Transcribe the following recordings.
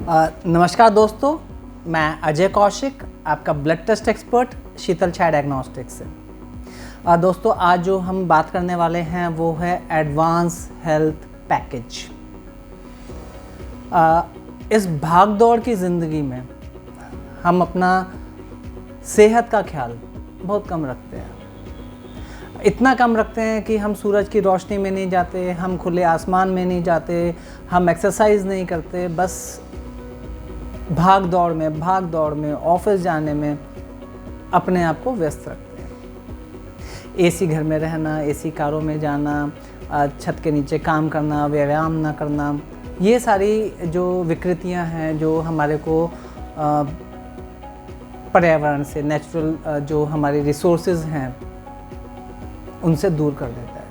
नमस्कार दोस्तों, मैं अजय कौशिक, आपका ब्लड टेस्ट एक्सपर्ट शीतल छाया डायग्नोस्टिक्स से। दोस्तों, आज जो हम बात करने वाले हैं वो है एडवांस हेल्थ पैकेज। इस भाग दौड़ की ज़िंदगी में हम अपना सेहत का ख्याल बहुत कम रखते हैं। इतना कम रखते हैं कि हम सूरज की रोशनी में नहीं जाते, हम खुले आसमान में नहीं जाते, हम एक्सरसाइज नहीं करते, बस भाग दौड़ में ऑफिस जाने में अपने आप को व्यस्त रखते हैं। एसी घर में रहना, एसी कारों में जाना, छत के नीचे काम करना, व्यायाम ना करना, ये सारी जो विकृतियां हैं जो हमारे को पर्यावरण से, नेचुरल जो हमारे रिसोर्सेज हैं उनसे दूर कर देता है।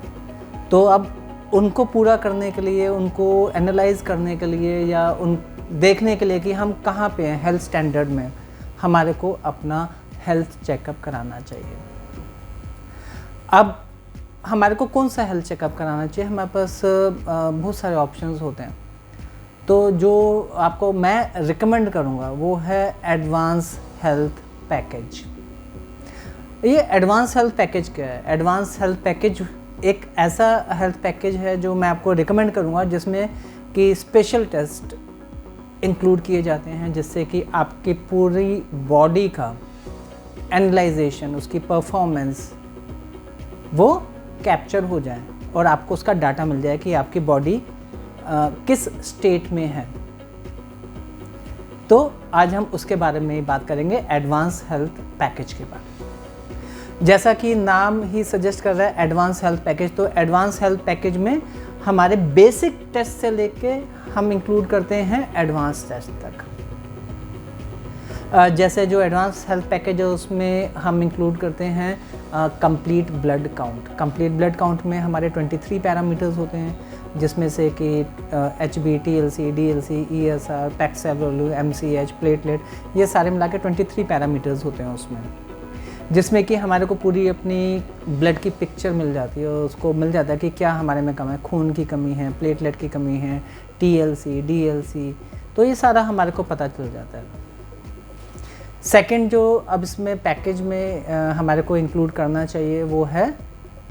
तो अब उनको पूरा करने के लिए, उनको एनालाइज करने के लिए या उन देखने के लिए कि हम कहाँ पे हैं हेल्थ स्टैंडर्ड में, हमारे को अपना हेल्थ चेकअप कराना चाहिए। अब हमारे को कौन सा हेल्थ चेकअप कराना चाहिए? हमारे पास बहुत सारे ऑप्शंस होते हैं। तो जो आपको मैं रिकमेंड करूँगा वो है एडवांस हेल्थ पैकेज। ये एडवांस हेल्थ पैकेज क्या है? एडवांस हेल्थ पैकेज एक ऐसा हेल्थ पैकेज है जो मैं आपको रिकमेंड करूँगा जिसमें कि स्पेशल टेस्ट इंक्लूड किए जाते हैं, जिससे कि आपकी पूरी बॉडी का एनालाइजेशन, उसकी परफॉर्मेंस वो कैप्चर हो जाए और आपको उसका डाटा मिल जाए कि आपकी बॉडी किस स्टेट में है। तो आज हम उसके बारे में बात करेंगे, एडवांस हेल्थ पैकेज के बारे में। जैसा कि नाम ही सजेस्ट कर रहा है एडवांस हेल्थ पैकेज, तो एडवांस हेल्थ पैकेज में हमारे बेसिक टेस्ट से लेके हम इंक्लूड करते हैं एडवांस टेस्ट तक। जैसे जो एडवांस हेल्थ पैकेज है उसमें हम इंक्लूड करते हैं complete blood count. Complete blood count में हमारे 23 पैरामीटर्स होते हैं, जिसमें से कि HB, TLC, DLC, ESR, PEC, MCH, platelet, ये सारे मिला के 23 पैरामीटर्स होते हैं उसमें, जिसमें कि हमारे को पूरी अपनी ब्लड की पिक्चर मिल जाती है और उसको मिल जाता है कि क्या हमारे में कम है, खून की कमी है, प्लेटलेट की कमी है, TLC, DLC, तो ये सारा हमारे को पता चल जाता है। सेकंड जो अब इसमें पैकेज में हमारे को इंक्लूड करना चाहिए वो है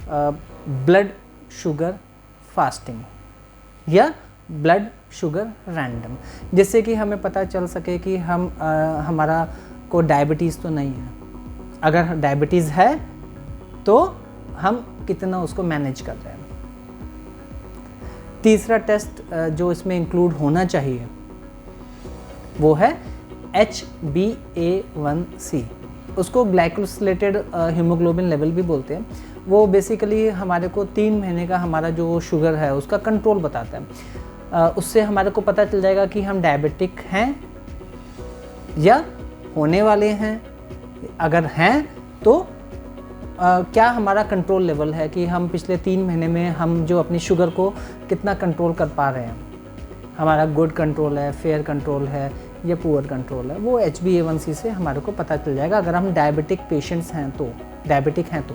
ब्लड शुगर फास्टिंग या ब्लड शुगर रैंडम, जिससे कि हमें पता चल सके कि हमारा को डायबिटीज़ तो नहीं है। अगर डायबिटीज़ है तो हम कितना उसको मैनेज कर रहे हैं। तीसरा टेस्ट जो इसमें इंक्लूड होना चाहिए वो है HbA1c, उसको ग्लाइकोसिलेटेड हीमोग्लोबिन लेवल भी बोलते हैं। वो बेसिकली हमारे को 3 महीने का हमारा जो शुगर है उसका कंट्रोल बताता है। उससे हमारे को पता चल जाएगा कि हम डायबिटिक हैं या होने वाले हैं। अगर हैं तो क्या हमारा कंट्रोल लेवल है कि हम पिछले 3 महीने में हम जो अपनी शुगर को कितना कंट्रोल कर पा रहे हैं, हमारा गुड कंट्रोल है, फेयर कंट्रोल है या पुअर कंट्रोल है। वो HbA1c से हमारे को पता चल जाएगा। अगर हम डायबिटिक पेशेंट्स हैं तो, डायबिटिक हैं तो,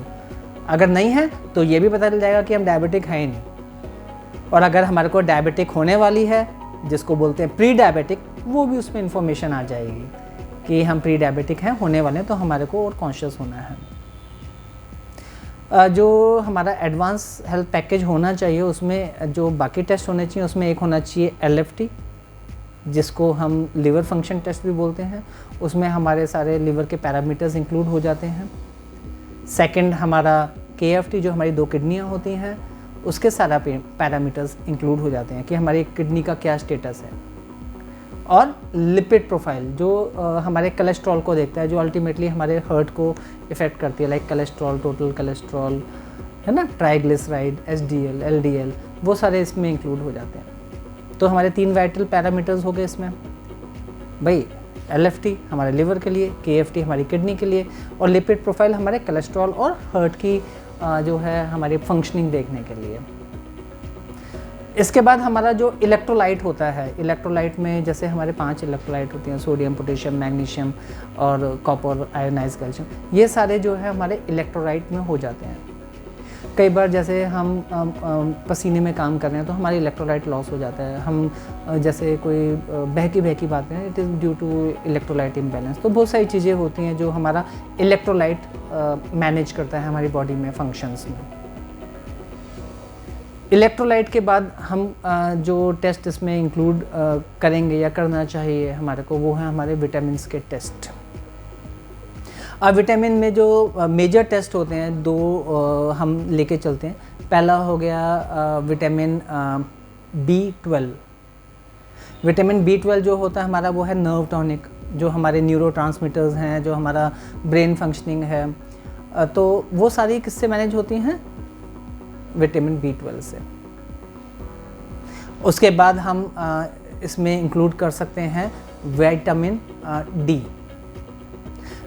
अगर नहीं है तो ये भी पता चल जाएगा कि हम डायबिटिक हैं ही नहीं। और अगर हमारे को डायबिटिक होने वाली है, जिसको बोलते हैं प्री डायबिटिक, वो भी उसमें इंफॉर्मेशन आ जाएगी कि हम प्री डायबिटिक हैं, होने वाले हैं, तो हमारे को और कॉन्शियस होना है। जो हमारा एडवांस हेल्थ पैकेज होना चाहिए उसमें जो बाकी टेस्ट होने चाहिए, उसमें एक होना चाहिए LFT, जिसको हम लिवर फंक्शन टेस्ट भी बोलते हैं। उसमें हमारे सारे लिवर के पैरामीटर्स इंक्लूड हो जाते हैं। सेकंड हमारा KFT, जो हमारी 2 किडनियाँ होती हैं, उसके सारा पैरामीटर्स इंक्लूड हो जाते हैं कि हमारी किडनी का क्या स्टेटस है। और लिपिड प्रोफाइल जो हमारे कोलेस्ट्रॉल को देखता है, जो अल्टीमेटली हमारे हार्ट को इफ़ेक्ट करती है, लाइक कोलेस्ट्रॉल, टोटल कोलेस्ट्रॉल, है ना, ट्राइग्लिसराइड, HDL, LDL, वो सारे इसमें इंक्लूड हो जाते हैं। तो हमारे 3 वाइटल पैरामीटर्स हो गए इसमें भाई। LFT हमारे लिवर के लिए, KFT हमारी किडनी के लिए, और लिपिड प्रोफाइल हमारे कोलेस्ट्रॉल और हार्ट की जो है हमारी फंक्शनिंग देखने के लिए। इसके बाद हमारा जो इलेक्ट्रोलाइट होता है, इलेक्ट्रोलाइट में जैसे हमारे 5 इलेक्ट्रोलाइट होती हैं, सोडियम, पोटेशियम, मैग्नीशियम और कॉपर, आयोनाइज्ड कैल्शियम, ये सारे जो है हमारे इलेक्ट्रोलाइट में हो जाते हैं। कई बार जैसे हम पसीने में काम कर रहे हैं तो हमारी इलेक्ट्रोलाइट लॉस हो जाता है। हम जैसे कोई बहकी बात करें, it is due to electrolyte imbalance. तो बहुत सारी चीज़ें होती हैं जो हमारा इलेक्ट्रोलाइट मैनेज करता है हमारी बॉडी में, फंक्शंस में। इलेक्ट्रोलाइट के बाद हम जो टेस्ट इसमें इंक्लूड करेंगे या करना चाहिए हमारे को, वो है हमारे विटामिन्स के टेस्ट। अब विटामिन में जो मेजर टेस्ट होते हैं, दो हम लेके चलते हैं। पहला हो गया विटामिन B12। विटामिन B12 जो होता है हमारा, वो है नर्व टॉनिक, जो हमारे न्यूरोट्रांसमीटर्स हैं, जो हमारा ब्रेन फंक्शनिंग है, तो वो सारी किससे मैनेज होती हैं? विटामिन B12 से। उसके बाद हम इसमें इंक्लूड कर सकते हैं विटामिन D।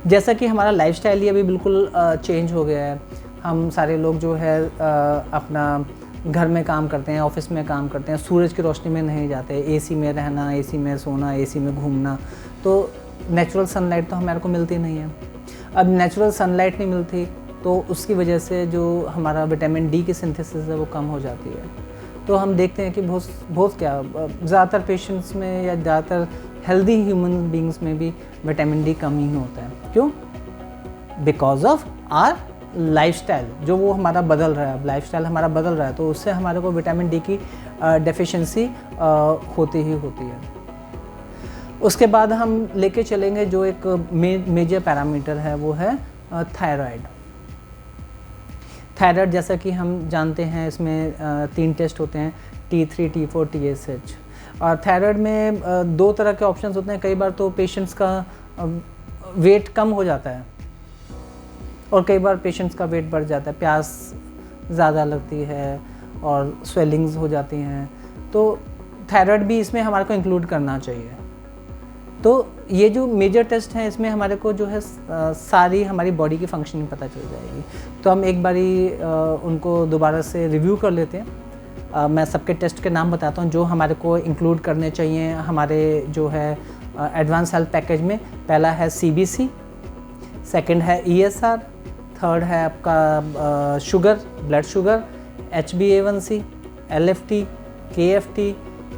जैसा कि हमारा लाइफस्टाइल ही अभी बिल्कुल चेंज हो गया है। हम सारे लोग जो है अपना घर में काम करते हैं, ऑफिस में काम करते हैं, सूरज की रोशनी में नहीं जाते, एसी में रहना, एसी में सोना, एसी में घूमना, तो नेचुरल सनलाइट तो हमारे को मिलती नहीं है। अब नेचुरल सनलाइट नहीं मिलती तो उसकी वजह से जो हमारा विटामिन D की सिंथेसिस है वो कम हो जाती है। तो हम देखते हैं कि बहुत ज़्यादातर पेशेंट्स में या ज़्यादातर हेल्दी ह्यूमन बींग्स में भी विटामिन D कम ही होता है। क्यों? बिकॉज ऑफ आर लाइफस्टाइल, जो वो हमारा बदल रहा है, लाइफस्टाइल हमारा बदल रहा है, तो उससे हमारे को विटामिन D की डेफिशिएंसी होती ही होती है। उसके बाद हम लेके चलेंगे जो एक मेजर पैरामीटर है, वो है थायराइड। थायराइड जैसा कि हम जानते हैं, इसमें 3 टेस्ट होते हैं, T3, T4, TSH। और थायराइड में 2 तरह के ऑप्शंस होते हैं। कई बार तो पेशेंट्स का वेट कम हो जाता है और कई बार पेशेंट्स का वेट बढ़ जाता है, प्यास ज़्यादा लगती है और स्वेलिंग्स हो जाती हैं, तो थायराइड भी इसमें हमारे को इंक्लूड करना चाहिए। तो ये जो मेजर टेस्ट हैं, इसमें हमारे को जो है सारी हमारी बॉडी की फंक्शनिंग पता चल जाएगी। तो हम एक बारी उनको दोबारा से रिव्यू कर लेते हैं। मैं सबके टेस्ट के नाम बताता हूँ जो हमारे को इंक्लूड करने चाहिए हमारे जो है एडवांस हेल्थ पैकेज में। पहला है CBC, सेकंड है ESR, थर्ड है आपका sugar, blood sugar, HbA1c, LFT, KFT,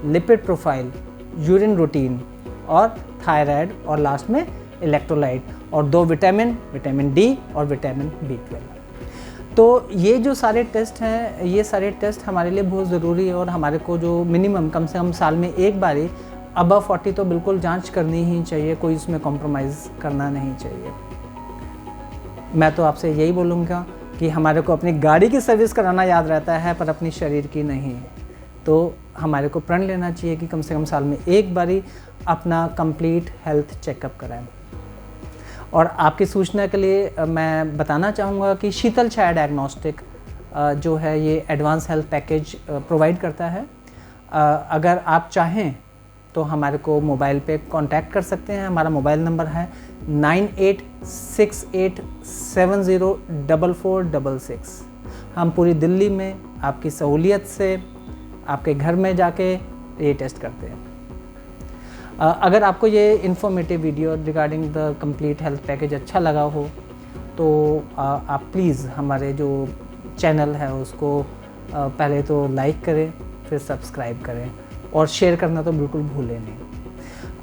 lipid profile, urine routine और थायराइड, और लास्ट में इलेक्ट्रोलाइट, और 2 विटामिन D और विटामिन B12। तो ये जो सारे टेस्ट हैं, ये सारे टेस्ट हमारे लिए बहुत ज़रूरी है और हमारे को जो मिनिमम कम से कम साल में एक बारी अबव 40 तो बिल्कुल जांच करनी ही चाहिए, कोई इसमें कॉम्प्रोमाइज़ करना नहीं चाहिए। मैं तो आपसे यही बोलूँगा कि हमारे को अपनी गाड़ी की सर्विस कराना याद रहता है पर अपनी शरीर की नहीं। तो हमारे को प्रण लेना चाहिए कि कम से कम साल में एक बारी अपना कंप्लीट हेल्थ चेकअप कराएं। और आपकी सूचना के लिए मैं बताना चाहूँगा कि शीतल छाया डायग्नोस्टिक जो है ये एडवांस हेल्थ पैकेज प्रोवाइड करता है। अगर आप चाहें तो हमारे को मोबाइल पे कांटेक्ट कर सकते हैं। हमारा मोबाइल नंबर है 9868704466। हम पूरी दिल्ली में आपकी सहूलियत से आपके घर में जाके ये टेस्ट करते हैं। अगर आपको ये informative video regarding the complete health package अच्छा लगा हो तो आप प्लीज़ हमारे जो चैनल है उसको पहले तो लाइक करें, फिर सब्सक्राइब करें और शेयर करना तो बिल्कुल भूलें नहीं।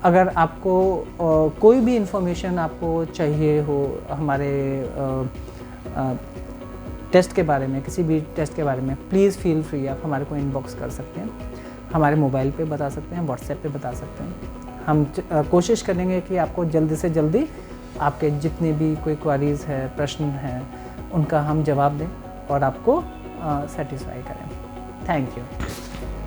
अगर आपको कोई भी इन्फॉर्मेशन आपको चाहिए हो हमारे टेस्ट के बारे में, किसी भी टेस्ट के बारे में, प्लीज़ फील फ्री, आप हमारे को इनबॉक्स कर सकते हैं, हमारे मोबाइल पे बता सकते हैं, व्हाट्सएप पे बता सकते हैं। हम कोशिश करेंगे कि आपको जल्दी से जल्दी आपके जितने भी कोई क्वारीज़ है, प्रश्न हैं, उनका हम जवाब दें और आपको सेटिस्फाई करें। Thank you.